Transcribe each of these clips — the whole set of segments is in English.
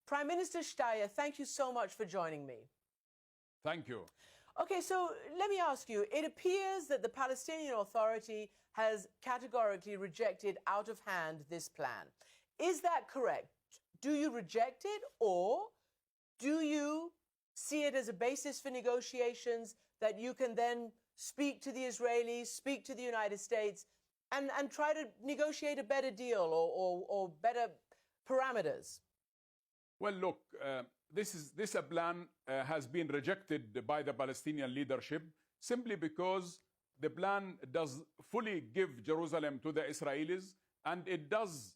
Prime Minister Steyer, thank you so much for joining me. Thank you. Okay, so let me ask you, it appears that the Palestinian Authority has categorically rejected out of hand this plan. Is that correct? Do you reject it, or do you see it as a basis for negotiations that you can then speak to the Israelis, speak to the United States, and try to negotiate a better deal or better parameters? Well, look, this plan has been rejected by the Palestinian leadership simply because the plan does fully give Jerusalem to the Israelis, and it does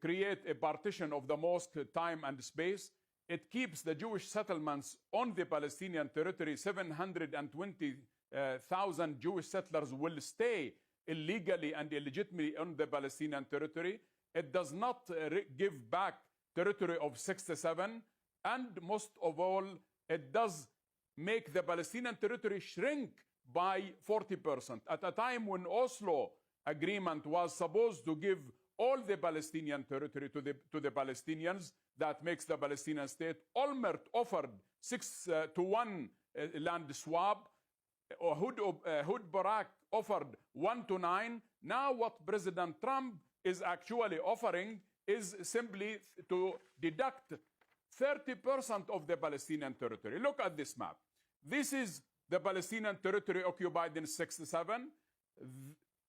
create a partition of the mosque, time and space. It keeps the Jewish settlements on the Palestinian territory. 720,000 Jewish settlers will stay illegally and illegitimately on the Palestinian territory. It does not give back territory of 67, and most of all, it does make the Palestinian territory shrink by 40%. At a time when Oslo agreement was supposed to give all the Palestinian territory to the Palestinians, that makes the Palestinian state. Olmert offered 6-1 land swap. Hood Barak offered 1-9. Now what President Trump is actually offering is simply to deduct 30% of the Palestinian territory. Look at this map. This is the Palestinian territory occupied in 67,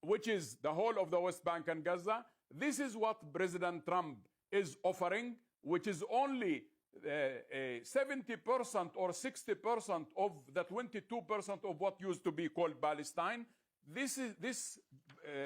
which is the whole of the West Bank and Gaza. This is what President Trump is offering, which is only 70% or 60% of the 22% of what used to be called Palestine. This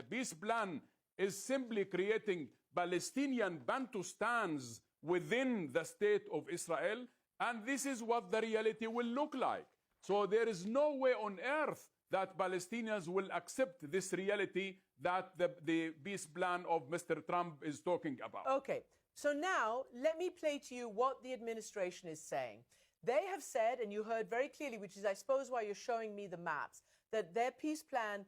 peace plan is simply creating Palestinian Bantustans within the state of Israel, and this is what the reality will look like. So there is no way on earth that Palestinians will accept this reality that the peace plan of Mr. Trump is talking about. Okay, so now let me play to you what the administration is saying. They have said, and you heard very clearly, which is I suppose why you're showing me the maps, that their peace plan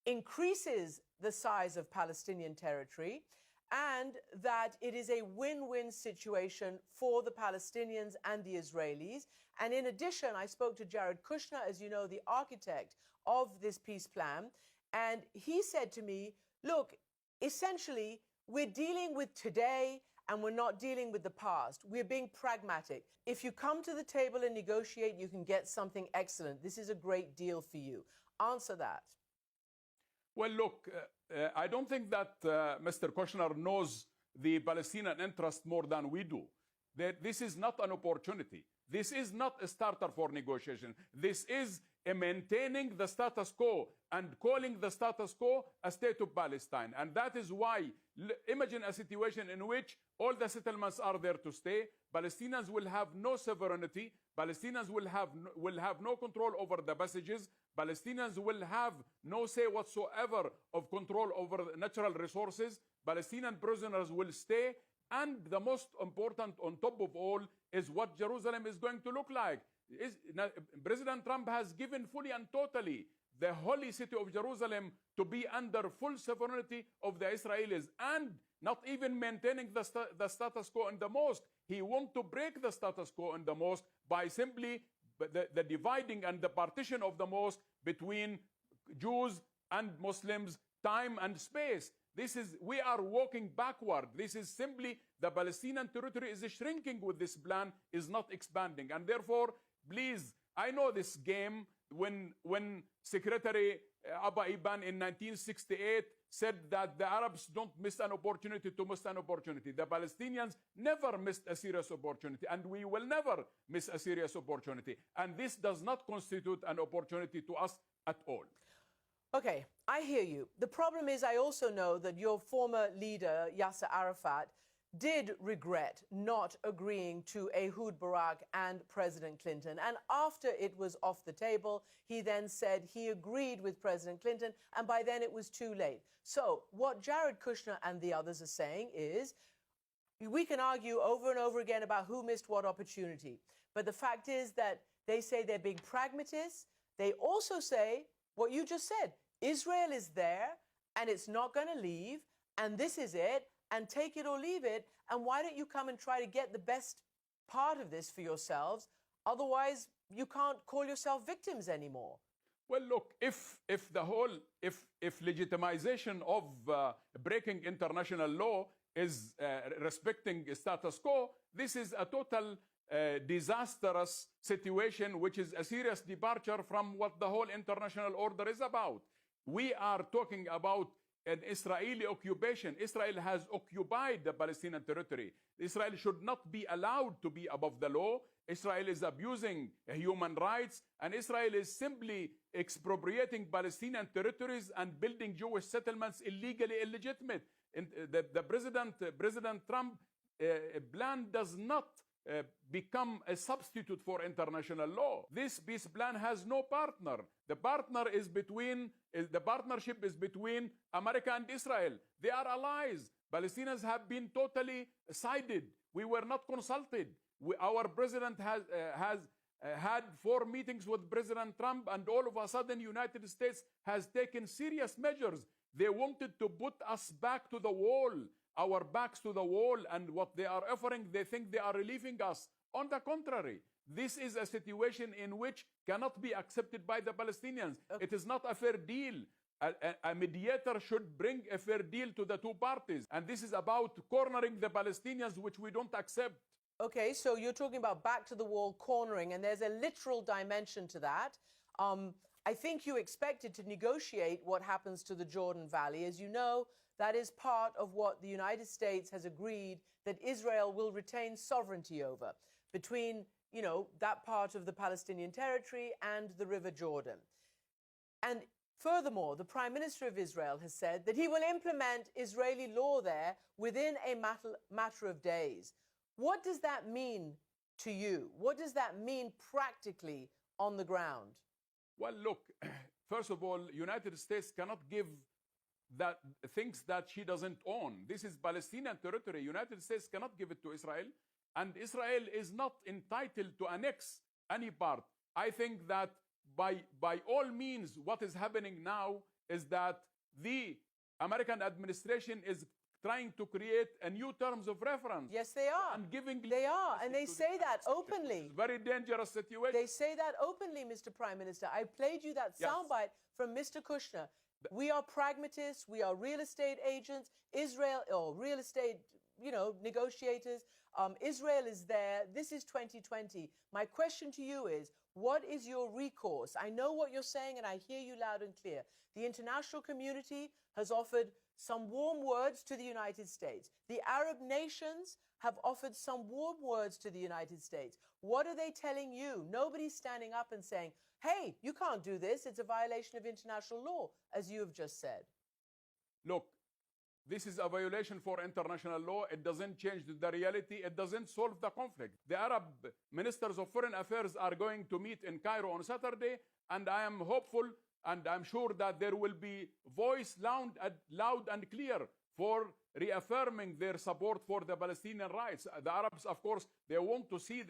increases the size of Palestinian territory, and that it is a win-win situation for the Palestinians and the Israelis. And in addition, I spoke to Jared Kushner, as you know, the architect of this peace plan, and he said to me, look, essentially, we're dealing with today and we're not dealing with the past. We're being pragmatic. If you come to the table and negotiate, you can get something excellent. This is a great deal for you. Answer that. Well, look, I don't think that Mr. Kushner knows the Palestinian interest more than we do. This is not an opportunity. This is not a starter for negotiation. This is a maintaining the status quo and calling the status quo a state of Palestine. And that is why, imagine a situation in which all the settlements are there to stay. Palestinians will have no sovereignty. Palestinians will have no control over the passages. Palestinians will have no say whatsoever of control over natural resources. Palestinian prisoners will stay. And the most important on top of all is what Jerusalem is going to look like. President Trump has given fully and totally the holy city of Jerusalem to be under full sovereignty of the Israelis, and not even maintaining the status quo in the mosque. He wants to break the status quo in the mosque by simply the dividing and the partition of the mosque between Jews and Muslims, time and space. We are walking backward. This is simply the Palestinian territory is shrinking with this plan, is not expanding. And therefore, please, I know this game when Secretary Abba Eban in 1968 said that the Arabs don't miss an opportunity to miss an opportunity. The Palestinians never missed a serious opportunity, and we will never miss a serious opportunity. And this does not constitute an opportunity to us at all. Okay, I hear you. The problem is I also know that your former leader, Yasser Arafat, did regret not agreeing to Ehud Barak and President Clinton. And after it was off the table, he then said he agreed with President Clinton, and by then it was too late. So what Jared Kushner and the others are saying is, we can argue over and over again about who missed what opportunity. But the fact is that they say they're being pragmatists. They also say what you just said. Israel is there, and it's not going to leave, and this is it, and take it or leave it, and why don't you come and try to get the best part of this for yourselves. Otherwise, you can't call yourself victims anymore. Well, look, if legitimization of breaking international law is respecting status quo, this is a total disastrous situation, which is a serious departure from what the whole international order is about. We are talking about an Israeli occupation. Israel has occupied the Palestinian territory. Israel should not be allowed to be above the law. Israel is abusing human rights, and Israel is simply expropriating Palestinian territories and building Jewish settlements illegally, illegitimate. And the President Trump plan does not become a substitute for international law. This peace plan has no partner. The partnership is between America and Israel. They are allies. Palestinians have been totally sided. We were not consulted. Our president has had 4 meetings with President Trump, and all of a sudden, United States has taken serious measures. They wanted to put us back to the wall, our backs to the wall, and what they are offering, they think they are relieving us. On the contrary, this is a situation in which cannot be accepted by the Palestinians. Okay. It is not a fair deal. A mediator should bring a fair deal to the two parties. And this is about cornering the Palestinians, which we don't accept. Okay, so you're talking about back to the wall cornering, and there's a literal dimension to that. I think you expected to negotiate what happens to the Jordan Valley. As you know, that is part of what the United States has agreed that Israel will retain sovereignty over, between, you know, that part of the Palestinian territory and the River Jordan. And furthermore, the Prime Minister of Israel has said that he will implement Israeli law there within a matter of days. What does that mean to you? What does that mean practically on the ground? Well, look, first of all, United States cannot give that things that she doesn't own. This is Palestinian territory. United States cannot give it to Israel, and Israel is not entitled to annex any part. I think that by all means, what is happening now is that the American administration is trying to create a new terms of reference. Yes, they are. And giving they are, and they say that openly. It's a very dangerous situation. They say that openly, Mr. Prime Minister. I played you that soundbite from Mr. Kushner. We are pragmatists. We are real estate agents. Israel, or real estate, you know, negotiators. Israel is there. This is 2020. My question to you is, what is your recourse? I know what you're saying, and I hear you loud and clear. The international community has offered some warm words to the United States. The Arab nations have offered some warm words to the United States. What are they telling you? Nobody's standing up and saying, hey, you can't do this. It's a violation of international law, as you have just said. Look, this is a violation for international law. It doesn't change the reality. It doesn't solve the conflict. The Arab ministers of foreign affairs are going to meet in Cairo on Saturday, and I am hopeful and I'm sure that there will be voice loud and clear for reaffirming their support for the Palestinian rights. The Arabs, of course, they want to see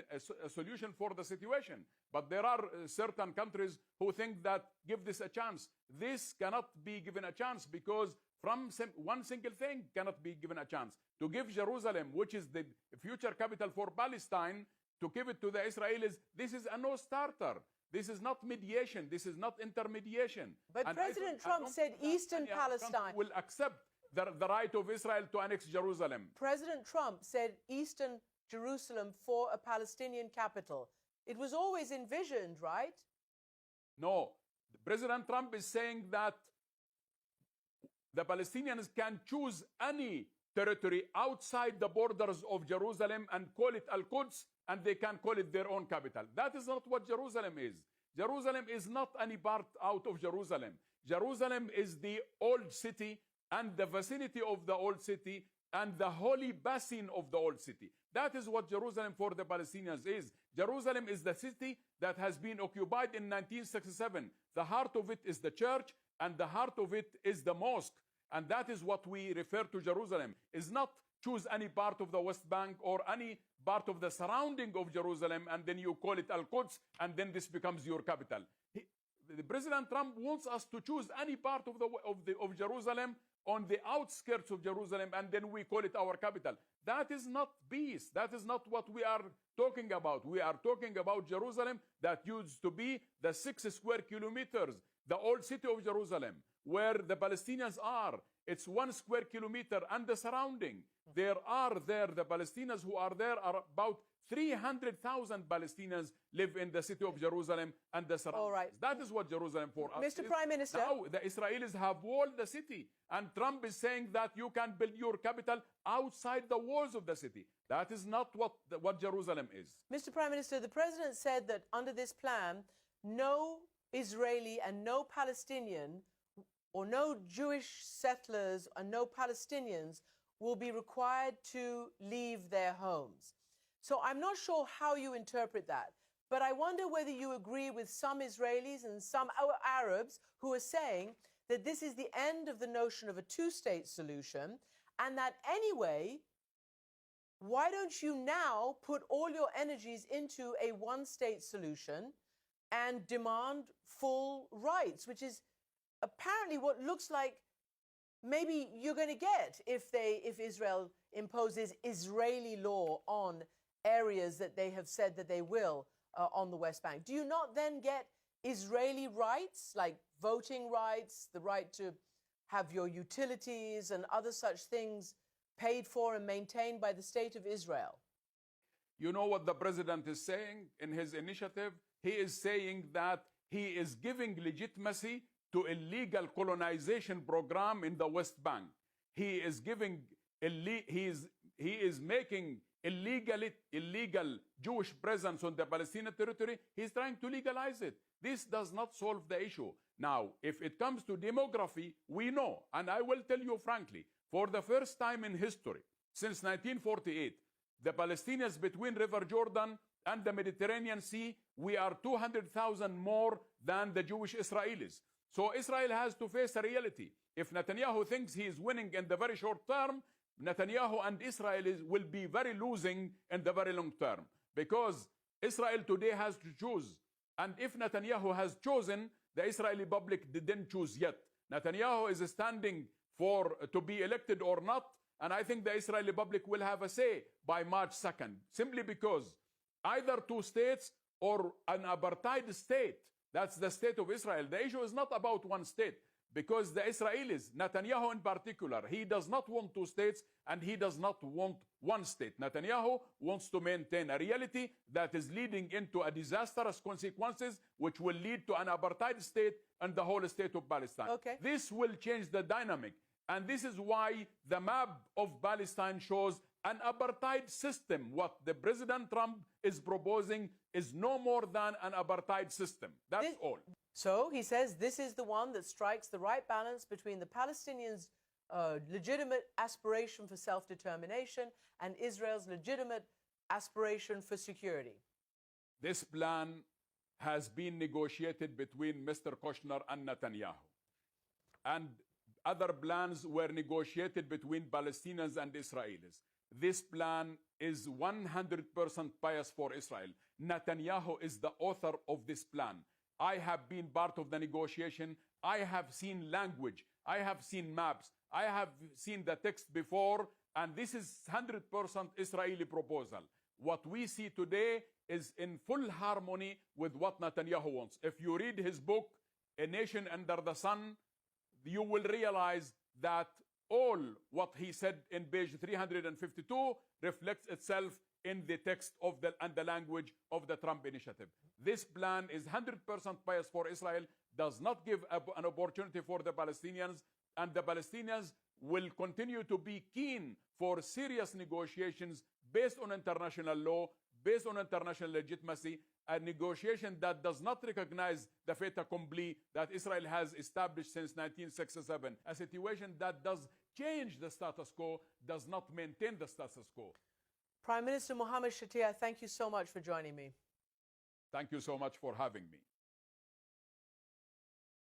a solution for the situation. But there are certain countries who think that give this a chance. This cannot be given a chance, because from one single thing cannot be given a chance. To give Jerusalem, which is the future capital for Palestine, to give it to the Israelis, this is a no-starter. This is not mediation. This is not intermediation. But and President Trump said Eastern Palestine will accept the right of Israel to annex Jerusalem. President Trump said Eastern Jerusalem for a Palestinian capital. It was always envisioned, right? No. President Trump is saying that the Palestinians can choose any territory outside the borders of Jerusalem and call it Al-Quds, and they can call it their own capital. That is not what Jerusalem is. Jerusalem is not any part out of Jerusalem. Jerusalem is the old city and the vicinity of the old city and the holy basin of the old city. That is what Jerusalem for the Palestinians is. Jerusalem is the city that has been occupied in 1967. The heart of it is the church, and the heart of it is the mosque. And that is what we refer to Jerusalem. Is not choose any part of the West Bank or any part of the surrounding of Jerusalem, and then you call it Al-Quds, and then this becomes your capital. President Trump wants us to choose any part of Jerusalem on the outskirts of Jerusalem, and then we call it our capital. That is not peace. That is not what we are talking about. We are talking about Jerusalem that used to be the 6 square kilometers, the old city of Jerusalem, where the Palestinians are. It's 1 square kilometer and the surrounding. The Palestinians who are there are about 300,000 Palestinians live in the city of Jerusalem and the surroundings. All right. That is what Jerusalem for us Mr. is. Prime Minister. Now the Israelis have walled the city, and Trump is saying that you can build your capital outside the walls of the city. That is not what Jerusalem is. Mr. Prime Minister, the President said that under this plan, no Israeli and no Palestinian or no Jewish settlers and no Palestinians will be required to leave their homes. So I'm not sure how you interpret that, but I wonder whether you agree with some Israelis and some Arabs who are saying that this is the end of the notion of a two-state solution, and that anyway, why don't you now put all your energies into a one-state solution and demand full rights, which is apparently what looks like maybe you're going to get if Israel imposes Israeli law on areas that they have said that they will on the West Bank. Do you not then get Israeli rights, like voting rights, the right to have your utilities and other such things paid for and maintained by the state of Israel? You know what the president is saying in his initiative? He is saying that he is giving legitimacy to illegal colonization program in the West Bank. He is making illegal Jewish presence on the Palestinian territory. He's trying to legalize it. This does not solve the issue. Now, if it comes to demography, we know, and I will tell you frankly, for the first time in history, since 1948, the Palestinians between River Jordan and the Mediterranean Sea, we are 200,000 more than the Jewish Israelis. So Israel has to face a reality. If Netanyahu thinks he is winning in the very short term, Netanyahu and Israel will be very losing in the very long term, because Israel today has to choose. And if Netanyahu has chosen, the Israeli public didn't choose yet. Netanyahu is standing to be elected or not, and I think the Israeli public will have a say by March 2nd, simply because either two states or an apartheid state. That's the state of Israel. The issue is not about one state, because the Israelis, Netanyahu in particular, he does not want two states and he does not want one state. Netanyahu wants to maintain a reality that is leading into a disastrous consequences, which will lead to an apartheid state and the whole state of Palestine. Okay. This will change the dynamic. And this is why the map of Palestine shows an apartheid system. What the President Trump is proposing is no more than an apartheid system. That's all. So he says this is the one that strikes the right balance between the Palestinians' legitimate aspiration for self-determination and Israel's legitimate aspiration for security. This plan has been negotiated between Mr. Kushner and Netanyahu. And other plans were negotiated between Palestinians and Israelis. This plan is 100% biased for Israel. Netanyahu is the author of this plan. I have been part of the negotiation. I have seen language. I have seen maps. I have seen the text before, and this is 100% Israeli proposal. What we see today is in full harmony with what Netanyahu wants. If you read his book, A Nation Under the Sun, you will realize that all what he said in page 352 reflects itself in the text of and the language of the Trump initiative. This plan is 100% biased for Israel, does not give an opportunity for the Palestinians, and the Palestinians will continue to be keen for serious negotiations based on international law, based on international legitimacy, a negotiation that does not recognize the fait accompli that Israel has established since 1967, a situation that does change the status quo, does not maintain the status quo. Prime Minister Mohammed Shtayyeh, thank you so much for joining me. Thank you so much for having me.